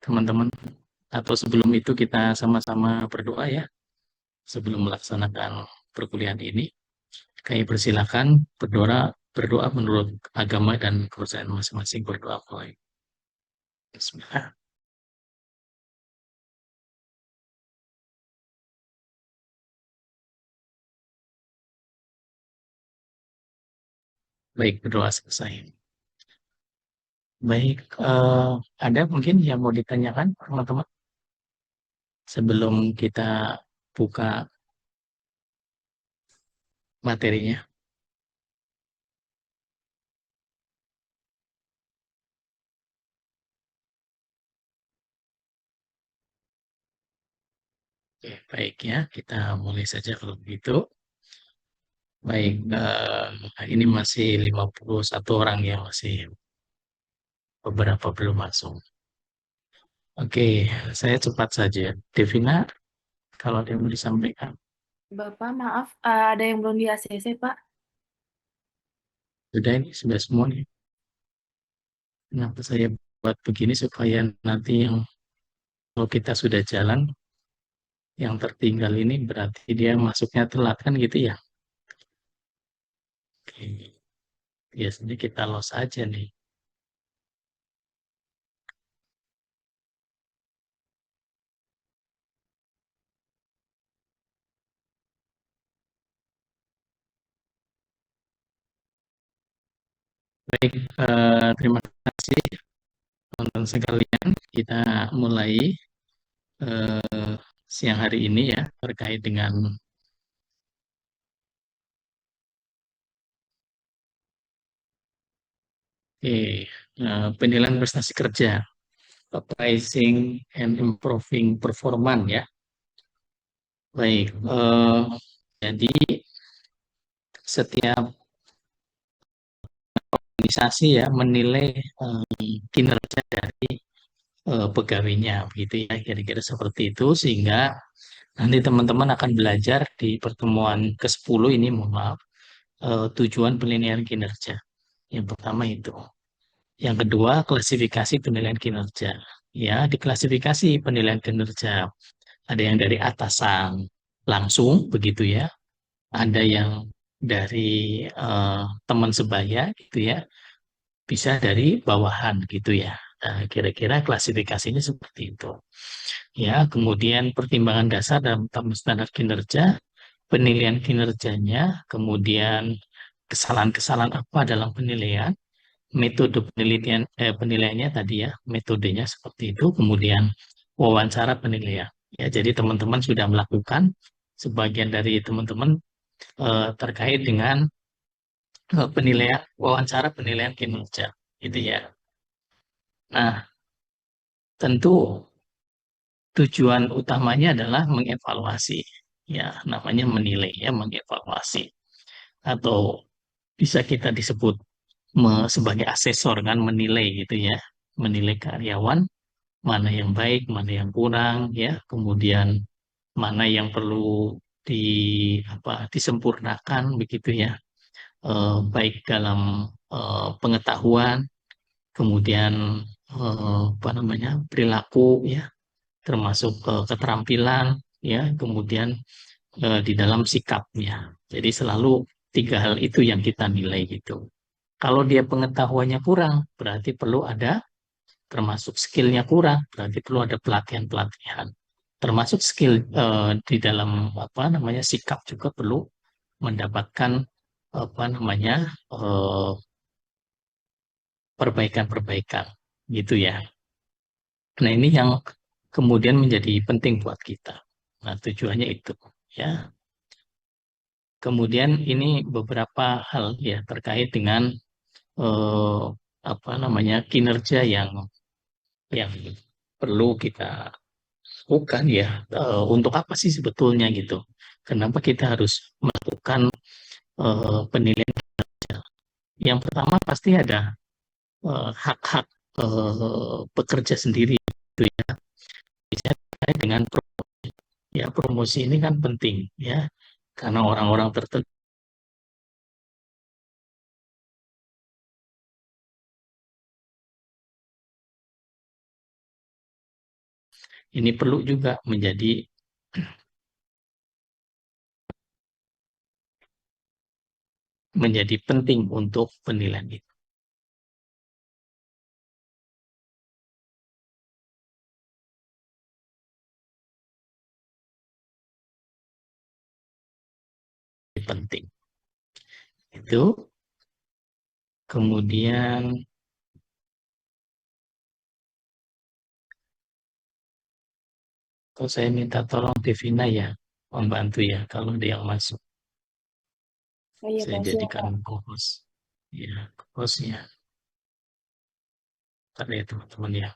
teman-teman. Atau sebelum itu kita sama-sama berdoa ya, sebelum melaksanakan perkuliahan ini. Kami persilakan berdoa berdoa menurut agama dan kepercayaan masing-masing, berdoa mulai. Bismillah. Baik, berdoa selesai. Baik, ada mungkin yang mau ditanyakan teman-teman sebelum kita buka materinya. Oke, baik ya, kita mulai saja kalau begitu. Baik, ini masih 51 orang ya, masih beberapa belum masuk. Oke, saya cepat saja. Devina, kalau ada yang mau disampaikan. Bapak, maaf, ada yang belum di ACC, Pak. Sudah ini, sudah semua nih. Kenapa saya buat begini supaya nanti yang kalau kita sudah jalan, yang tertinggal ini berarti dia masuknya telat kan gitu ya. Oke, biasanya kita los aja nih. Baik, terima kasih teman-teman sekalian. Kita mulai siang hari ini ya terkait dengan penilaian prestasi kerja, appraising and improving performance ya. Baik, jadi setiap organisasi ya menilai kinerja dari pegawainya begitu ya, kira-kira seperti itu, sehingga nanti teman-teman akan belajar di pertemuan ke-10 ini, mohon maaf, tujuan penilaian kinerja. Yang pertama itu. Yang kedua, klasifikasi penilaian kinerja. Ya, di klasifikasi penilaian kinerja ada yang dari atasan langsung begitu ya, ada yang dari teman sebaya gitu ya, bisa dari bawahan gitu ya. Nah, kira-kira klasifikasinya seperti itu. Ya, kemudian pertimbangan dasar dalam standar kinerja, penilaian kinerjanya, kemudian kesalahan-kesalahan apa dalam penilaian, metode penilaiannya tadi ya, metodenya seperti itu, kemudian wawancara penilaian. Ya, jadi teman-teman sudah melakukan sebagian dari teman-teman terkait dengan penilaian wawancara penilaian kinerja, gitu ya. Nah, tentu tujuan utamanya adalah mengevaluasi, ya, namanya menilai ya, mengevaluasi, atau bisa kita disebut sebagai asesor kan, menilai gitu ya, menilai karyawan mana yang baik, mana yang kurang, ya, kemudian mana yang perlu di disempurnakan begitu ya, baik dalam pengetahuan, kemudian apa namanya perilaku ya, termasuk keterampilan ya, kemudian di dalam sikapnya. Jadi selalu tiga hal itu yang kita nilai gitu. Kalau dia pengetahuannya kurang, berarti perlu ada, termasuk skillnya kurang, berarti perlu ada pelatihan-pelatihan. Termasuk skill di dalam apa namanya sikap juga perlu mendapatkan apa namanya perbaikan-perbaikan gitu ya. Nah, ini yang kemudian menjadi penting buat kita. Nah, tujuannya itu ya. Kemudian ini beberapa hal ya terkait dengan eh, apa namanya kinerja yang perlu kita lakukan ya. Untuk apa sih sebetulnya gitu? Kenapa kita harus melakukan penilaian? Yang pertama pasti ada hak-hak pekerja sendiri gitu ya. Misalnya terkait dengan ya promosi ini kan penting ya, karena orang-orang tertentu ini perlu juga menjadi penting untuk penilaian itu penting. Itu kemudian kalau saya minta tolong Devina ya membantu ya kalau ada yang masuk. Oh iya Saya Pak, siap jadikan Pak. co-host. Ya, co-hostnya. Tadi ya teman-teman ya.